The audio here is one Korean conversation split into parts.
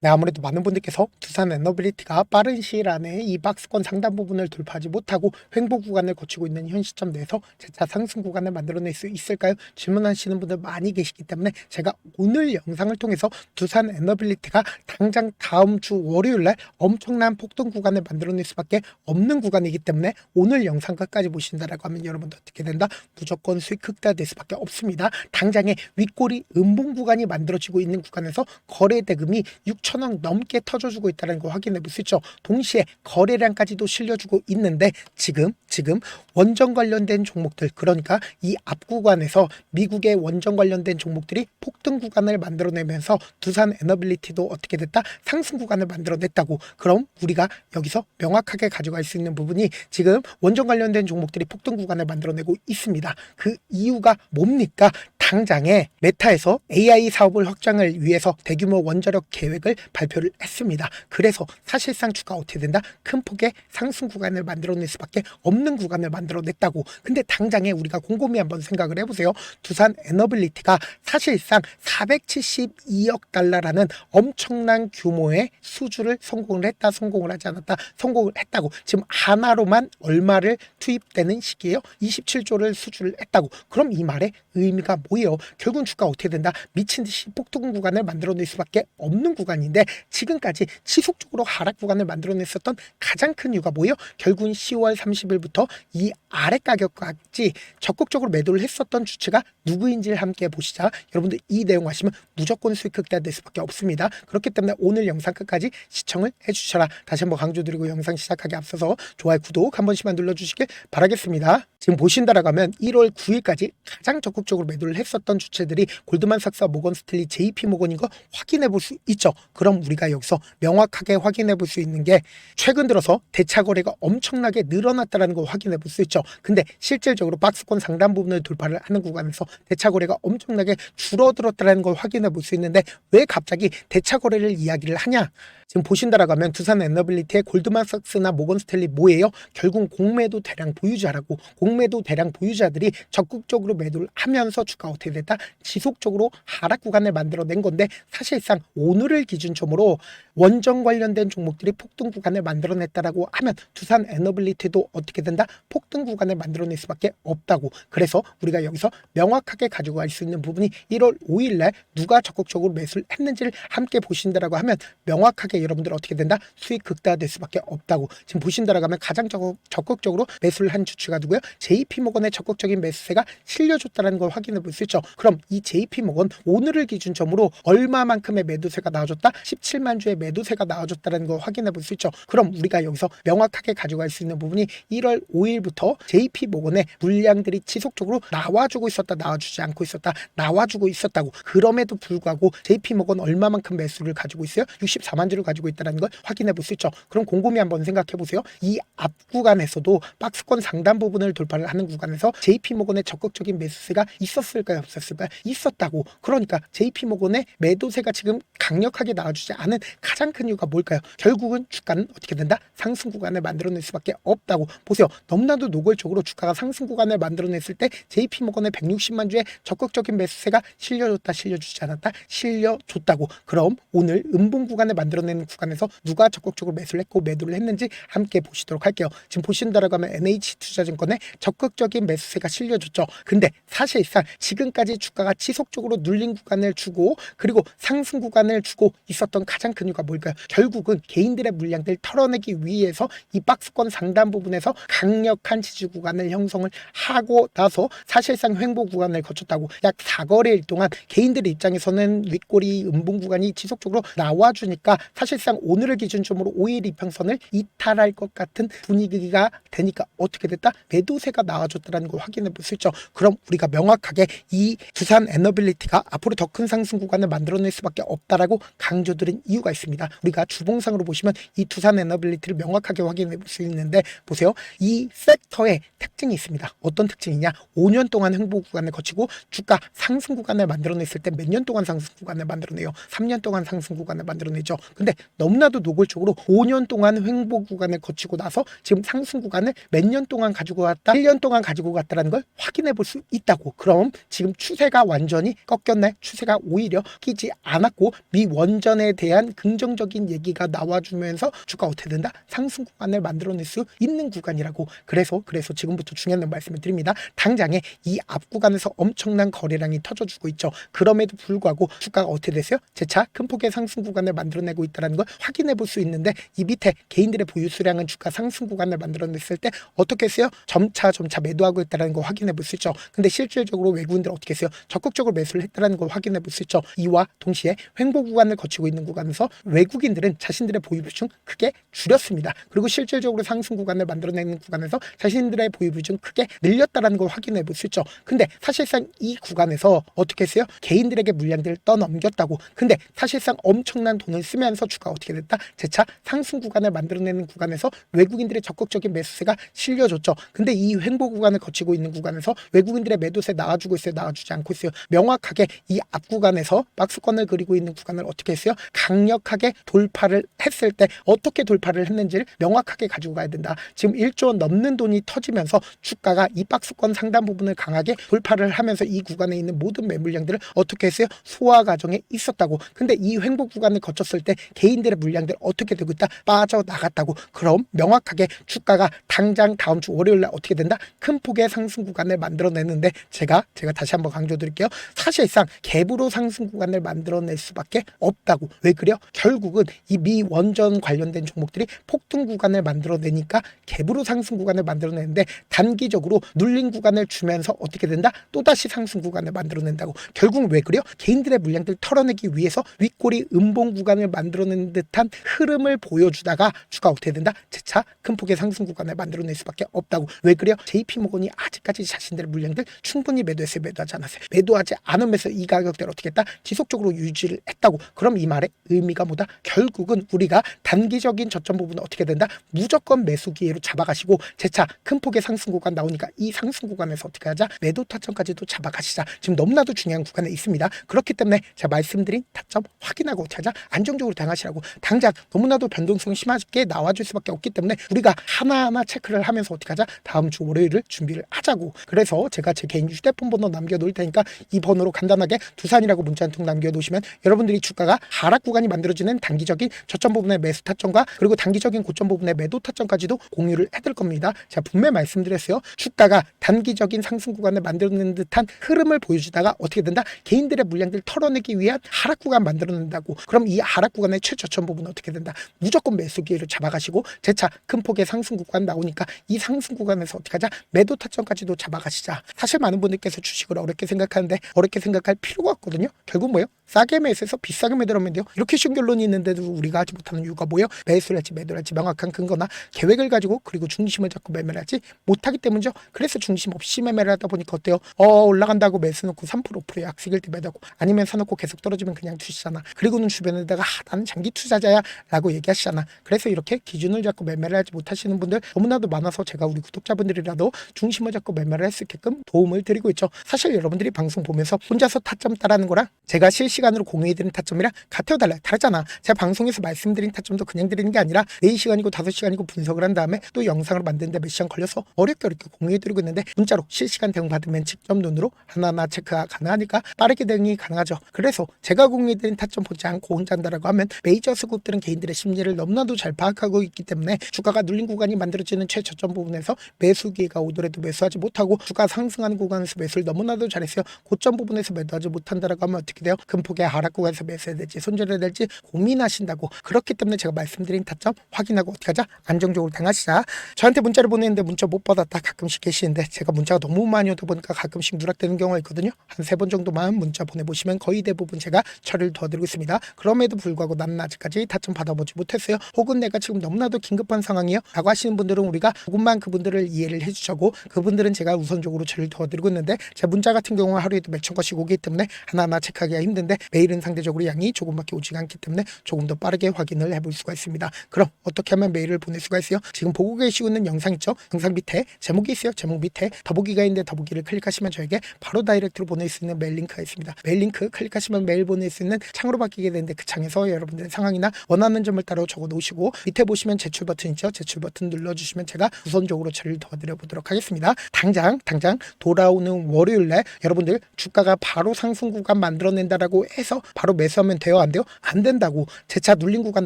네, 아무래도 많은 분들께서 두산 에너빌리티가 빠른 시일 안에 이 박스권 상단 부분을 돌파하지 못하고 횡보 구간을 거치고 있는 현 시점 내에서 재차 상승 구간을 만들어낼 수 있을까요? 질문하시는 분들 많이 계시기 때문에 제가 오늘 영상을 통해서 두산 에너빌리티가 당장 다음 주 월요일 날 엄청난 폭등 구간을 만들어낼 수밖에 없는 구간이기 때문에 오늘 영상 끝까지 보신다라고 하면 여러분도 어떻게 된다? 무조건 수익 극대화될 수밖에 없습니다. 당장에 윗꼬리 음봉 구간이 만들어지고 있는 구간에서 거래 대금이 6천억 넘게 터져주고 있다는 거 확인해 볼 수 있죠. 동시에 거래량까지도 실려주고 있는데 지금 원전 관련된 종목들, 그러니까 이 앞 구간에서 미국의 원전 관련된 종목들이 폭등 구간을 만들어내면서 두산 에너빌리티도 어떻게 됐다? 상승 구간을 만들어냈다고. 그럼 우리가 여기서 명확하게 가져갈 수 있는 부분이 지금 원전 관련된 종목들이 폭등 구간을 만들어내고 있습니다. 그 이유가 뭡니까? 당장에 메타에서 AI 사업을 확장을 위해서 대규모 원자력 계획을 발표를 했습니다. 그래서 사실상 주가 어떻게 된다? 큰 폭의 상승 구간을 만들어낼 수밖에 없는 구간을 만들어냈다고. 근데 당장에 우리가 곰곰이 한번 생각을 해보세요. 두산 에너빌리티가 사실상 472억 달러라는 엄청난 규모의 수주를 성공을 했다, 성공을 하지 않았다, 성공을 했다고. 지금 하나로만 얼마를 투입되는 시기에요? 27조를 수주를 했다고. 그럼 이 말의 의미가 뭐예요? 결국은 주가 어떻게 된다? 미친 듯이 폭등 구간을 만들어낼 수밖에 없는 구간인데 지금까지 지속적으로 하락 구간을 만들어냈었던 가장 큰 이유가 뭐예요? 결국은 10월 30일부터 이 아래 가격까지 적극적으로 매도를 했었던 주체가 누구인지를 함께 보시자. 여러분들 이 내용 아시면 무조건 수익 극대화될 수밖에 없습니다. 그렇기 때문에 오늘 영상 끝까지 시청을 해주셔라. 다시 한번 강조드리고 영상 시작하기 앞서서 좋아요, 구독 한 번씩만 눌러주시길 바라겠습니다. 지금 보신다라고 하면 1월 9일까지 가장 적극적으로 매도를 했었던 주체들이 골드만삭스와 모건스탠리, JP모건인 거 확인해 볼 수 있죠. 그럼 우리가 여기서 명확하게 확인해 볼 수 있는 게 최근 들어서 대차 거래가 엄청나게 늘어났다는 걸 확인해 볼 수 있죠. 근데 실질적으로 박스권 상단 부분을 돌파를 하는 구간에서 대차 거래가 엄청나게 줄어들었다는 걸 확인해 볼 수 있는데 왜 갑자기 대차 거래를 이야기를 하냐? 지금 보신다라고 하면 두산 에너빌리티의 골드만삭스나 모건스탠리 뭐예요? 결국 공매도 대량 보유자라고. 공매도 대량 보유자들이 적극적으로 매도를 하면서 주가 어떻게 됐다? 지속적으로 하락 구간을 만들어낸 건데 사실상 오늘을 기준점으로 원전 관련된 종목들이 폭등 구간을 만들어냈다라고 하면 두산 에너빌리티도 어떻게 된다? 폭등 구간을 만들어낼 수밖에 없다고. 그래서 우리가 여기서 명확하게 가지고 갈 수 있는 부분이 1월 5일 날 누가 적극적으로 매수를 했는지를 함께 보신다라고 하면 명확하게 여러분들 어떻게 된다? 수익 극대화될 수밖에 없다고. 지금 보신다라고 하면 가장 적극적으로 매수를 한 주체가 누구예요? JP모건의 적극적인 매수세가 실려줬다는 걸 확인해 볼 수 있죠. 그럼 이 JP모건 오늘을 기준점으로 얼마만큼의 매도세가 나와줬다? 17만 주의 매도세가 나와줬다는 걸 확인해 볼 수 있죠. 그럼 우리가 여기서 명확하게 가져갈 수 있는 부분이 1월 5일부터 JP모건의 물량들이 지속적으로 나와주고 있었다, 나와주지 않고 있었다, 나와주고 있었다고. 그럼에도 불구하고 JP모건 얼마만큼 매수를 가지고 있어요? 64만 주를 가지고 있다는 걸 확인해 볼 수 있죠. 그럼 곰곰이 한번 생각해 보세요. 이 앞 구간에서도 박스권 상단 부분을 돌파를 하는 구간에서 JP모건의 적극적인 매수세가 있었을까요? 없었을까요? 있었다고. 그러니까 JP모건의 매도세가 지금 강력하게 나와주지 않은 가장 큰 이유가 뭘까요? 결국은 주가는 어떻게 된다? 상승 구간을 만들어낼 수밖에 없다고. 보세요. 너무나도 노골적으로 주가가 상승 구간을 만들어냈을 때 JP모건의 160만 주의 적극적인 매수세가 실려줬다, 실려주지 않았다? 실려줬다고. 그럼 오늘 음봉 구간을 만들어내는 구간에서 누가 적극적으로 매수를 했고 매도를 했는지 함께 보시도록 할게요. 지금 보신다라고 하면 NH투자증권의 적극적인 매수세가 실려줬죠. 근데 사실상 지금까지 주가가 지속적으로 눌린 구간을 주고 그리고 상승 구간을 주고 있었던 가장 큰 이유가 뭘까요? 결국은 개인들의 물량들 털어내기 위해서 이 박스권 상단 부분에서 강력한 지지 구간을 형성을 하고 나서 사실상 횡보 구간을 거쳤다고. 약 4거래일 동안 개인들의 입장에서는 윗꼬리 음봉 구간이 지속적으로 나와주니까 사실상 오늘을 기준점으로 5일 이평선을 이탈할 것 같은 분위기가 되니까 어떻게 됐다? 매도세가 나와줬다는 걸 확인해 볼 수 있죠. 그럼 우리가 명확하게 이 두산 에너빌리티가 앞으로 더 큰 상승 구간을 만들어낼 수밖에 없다라고 강조드린 이유가 있습니다. 우리가 주봉상으로 보시면 이 두산 에너빌리티를 명확하게 확인해 볼 수 있는데 보세요. 이 섹터에 특징이 있습니다. 어떤 특징이냐? 5년 동안 횡보 구간을 거치고 주가 상승 구간을 만들어냈을 때 몇 년 동안 상승 구간을 만들어내요? 3년 동안 상승 구간을 만들어내죠. 근데 너무나도 노골적으로 5년 동안 횡보 구간을 거치고 나서 지금 상승 구간을 몇 년 동안 가지고 갔다, 1년 동안 가지고 갔다라는 걸 확인해 볼 수 있다고. 그럼 지금 추세가 완전히 꺾였나요? 추세가 오히려 끼지 않았고 미 원전에 대한 긍정 긍정적인 얘기가 나와주면서 주가 어떻게 된다? 상승 구간을 만들어낼 수 있는 구간이라고. 그래서 지금부터 중요한 말씀을 드립니다. 당장에 이 앞 구간에서 엄청난 거래량이 터져주고 있죠. 그럼에도 불구하고 주가가 어떻게 됐어요? 재차 큰 폭의 상승 구간을 만들어내고 있다는 걸 확인해 볼 수 있는데, 이 밑에 개인들의 보유 수량은 주가 상승 구간을 만들어냈을 때 어떻게 했어요? 점차 매도하고 있다는 걸 확인해 볼 수 있죠. 근데 실질적으로 외국인들 어떻게 했어요? 적극적으로 매수를 했다는 걸 확인해 볼 수 있죠. 이와 동시에 횡보 구간을 거치고 있는 구간에서 외국인들은 자신들의 보유 비중 크게 줄였습니다. 그리고 실질적으로 상승 구간을 만들어내는 구간에서 자신들의 보유 비중 크게 늘렸다는 걸 확인해 볼 수 있죠. 근데 사실상 이 구간에서 어떻게 했어요? 개인들에게 물량들을 떠넘겼다고. 근데 사실상 엄청난 돈을 쓰면서 주가 어떻게 됐다? 재차 상승 구간을 만들어내는 구간에서 외국인들의 적극적인 매수세가 실려줬죠. 근데 이 횡보 구간을 거치고 있는 구간에서 외국인들의 매도세 나와주고 있어요? 나와주지 않고 있어요? 명확하게 이 앞 구간에서 박스권을 그리고 있는 구간을 어떻게 했어요? 강력하게 돌파를 했을 때 어떻게 돌파를 했는지를 명확하게 가지고 가야 된다. 지금 1조 원 넘는 돈이 터지면서 주가가 이 박스권 상단 부분을 강하게 돌파를 하면서 이 구간에 있는 모든 매물량들을 어떻게 했어요? 소화 과정에 있었다고. 근데 이 횡보 구간을 거쳤을 때 개인들의 물량들 어떻게 되고 있다? 빠져나갔다고. 그럼 명확하게 주가가 당장 다음 주 월요일 날 어떻게 된다? 큰 폭의 상승 구간을 만들어내는데, 제가 다시 한번 강조드릴게요. 사실상 갭으로 상승 구간을 만들어낼 수밖에 없다고. 왜 그래요? 결국은 이 미 원전 관련된 종목들이 폭등 구간을 만들어내니까 갭으로 상승 구간을 만들어내는데, 단기적으로 눌린 구간을 주면서 어떻게 된다? 또다시 상승 구간을 만들어낸다고. 결국 왜 그래요? 개인들의 물량들 털어내기 위해서 윗꼬리 음봉 구간을 만들어내는 듯한 흐름을 보여주다가 주가 어떻게 된다? 재차 큰 폭의 상승 구간을 만들어낼 수밖에 없다고. 왜 그래요? JP모건이 아직까지 자신들의 물량들 충분히 매도했어요? 매도하지 않았어요? 매도하지 않으면서 이 가격대를 어떻게 했다? 지속적으로 유지를 했다고. 그럼 이 말의 의미가 뭐다? 결국은 우리가 단기적인 저점 부분은 어떻게 된다? 무조건 매수 기회로 잡아가시고, 재차 큰 폭의 상승 구간 나오니까 이 상승 구간에서 어떻게 하자? 매도 타점까지도 잡아가시자. 지금 너무나도 중요한 구간에 있습니다. 그렇기 때문에 제가 말씀드린 타점 확인하고 어떻게 하자? 안정적으로 당하시라고. 당장 너무나도 변동성이 심하게 나와줄 수밖에 없기 때문에 우리가 하나하나 체크를 하면서 어떻게 하자? 다음 주 월요일을 준비를 하자고. 그래서 제가 제 개인 휴대폰 번호 남겨놓을 테니까 이 번호로 간단하게 두산이라고 문자 한 통 남겨놓으시면 여러분들이 주가가 하락 구간이 만들어지는 단기적인 저점 부분의 매수 타점과 그리고 단기적인 고점 부분의 매도 타점까지도 공유를 해드릴 겁니다. 제가 분명히 말씀드렸어요. 주가가 단기적인 상승 구간을 만들어내는 듯한 흐름을 보여주다가 어떻게 된다? 개인들의 물량들 털어내기 위한 하락 구간 만들어낸다고. 그럼 이 하락 구간의 최저점 부분은 어떻게 된다? 무조건 매수 기회를 잡아가시고, 재차 큰 폭의 상승 구간 나오니까 이 상승 구간에서 어떻게 하자? 매도 타점까지도 잡아가시자. 사실 많은 분들께서 주식을 어렵게 생각하는데 어렵게 생각할 필요가 없거든요. 결국 뭐예요? 싸게 매수해서 비싸게 매도하면 돼요. 이렇게 쉬운 결론이 있는데도 우리가 하지 못하는 이유가 뭐예요? 매수를 할지 매도를 할지 명확한 근거나 계획을 가지고 그리고 중심을 잡고 매매를 하지 못하기 때문이죠. 그래서 중심 없이 매매를 하다 보니까 어때요? 올라간다고 매수 놓고 3% 5% 약식일 때 매도하고, 아니면 사놓고 계속 떨어지면 그냥 두시잖아. 그리고는 주변에다가 나는 장기 투자자야 라고 얘기하시잖아. 그래서 이렇게 기준을 잡고 매매를 하지 못하시는 분들 너무나도 많아서 제가 우리 구독자분들이라도 중심을 잡고 매매를 할 수 있게끔 도움을 드리고 있죠. 사실 여러분들이 방송 보면서 혼자서 타점 따라하는 거랑 제가 실시간으로 공유해드리는 타점이랑 같아요 달라요? 다르잖아. 제가 방송에서 말씀드린 타점도 그냥 드리는 게 아니라 4시간이고 5시간이고 분석을 한 다음에 또 영상을 만드는데 몇 시간 걸려서 어렵게 공유해드리고 있는데, 문자로 실시간 대응 받으면 직접 눈으로 하나하나 체크가 가능하니까 빠르게 대응이 가능하죠. 그래서 제가 공유해드린 타점 보지 않고 혼자 한다라고 하면 메이저 수급들은 개인들의 심리를 너무나도 잘 파악하고 있기 때문에 주가가 눌린 구간이 만들어지는 최저점 부분에서 매수 기회가 오더라도 매수하지 못하고, 주가 상승하는 구간에서 매수를 너무나도 잘했어요. 고점 부분에서 매도하지 못한다라고 하면 어떻게 돼요? 큰 폭의 하락 구간에서 매수해야 될지 손절해야 될지 고민하신다고. 그렇기 때문에 제가 말씀드린 타점 확인하고 어떻게 하자? 안정적으로 당하시자. 저한테 문자를 보내는데 문자 못 받았다 가끔씩 계시는데, 제가 문자가 너무 많이 오다 보니까 가끔씩 누락되는 경우가 있거든요. 한 3번 정도만 문자 보내보시면 거의 대부분 제가 처리를 도와드리고 있습니다. 그럼에도 불구하고 나는 아직까지 타점 받아보지 못했어요. 혹은 내가 지금 너무나도 긴급한 상황이에요 라고 하시는 분들은 우리가 조금만 그분들을 이해를 해주자고, 그분들은 제가 우선적으로 처리를 도와드리고 있는데, 제 문자 같은 경우는 하루에도 몇천 건씩 오기 때문에 하나하나 체크하기가 힘든데, 메일은 상대적으로 양이 조금밖에 오지가 않기 때문에 조금 더 빠르게 확인을 해볼 수가 있습니다. 그럼 어떻게 하면 메일을 보낼 수가 있어요? 지금 보고 계시고 있는 영상 있죠? 영상 밑에 제목이 있어요. 제목 밑에 더보기가 있는데 더보기를 클릭하시면 저에게 바로 다이렉트로 보낼 수 있는 메일 링크가 있습니다. 메일 링크 클릭하시면 메일 보낼 수 있는 창으로 바뀌게 되는데, 그 창에서 여러분들의 상황이나 원하는 점을 따로 적어 놓으시고 밑에 보시면 제출 버튼 있죠? 제출 버튼 눌러주시면 제가 우선적으로 처리를 도와드려 보도록 하겠습니다. 당장 돌아오는 월요일날 여러분들 주가가 바로 상승 구간 만들어낸다라고 해서 바로 매수하면 돼요, 안 돼요? 안 된다고. 제 차 눌린 구간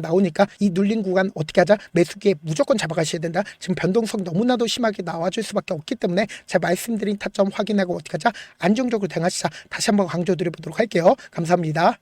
나오니까 이 눌린 구간 어떻게 하자? 매수기에 무조건 잡아가셔야 된다. 지금 변동성 너무나도 심하게 나와줄 수밖에 없기 때문에 제가 말씀드린 타점 확인하고 어떻게 하자? 안정적으로 대응하시자. 다시 한번 강조드려보도록 할게요. 감사합니다.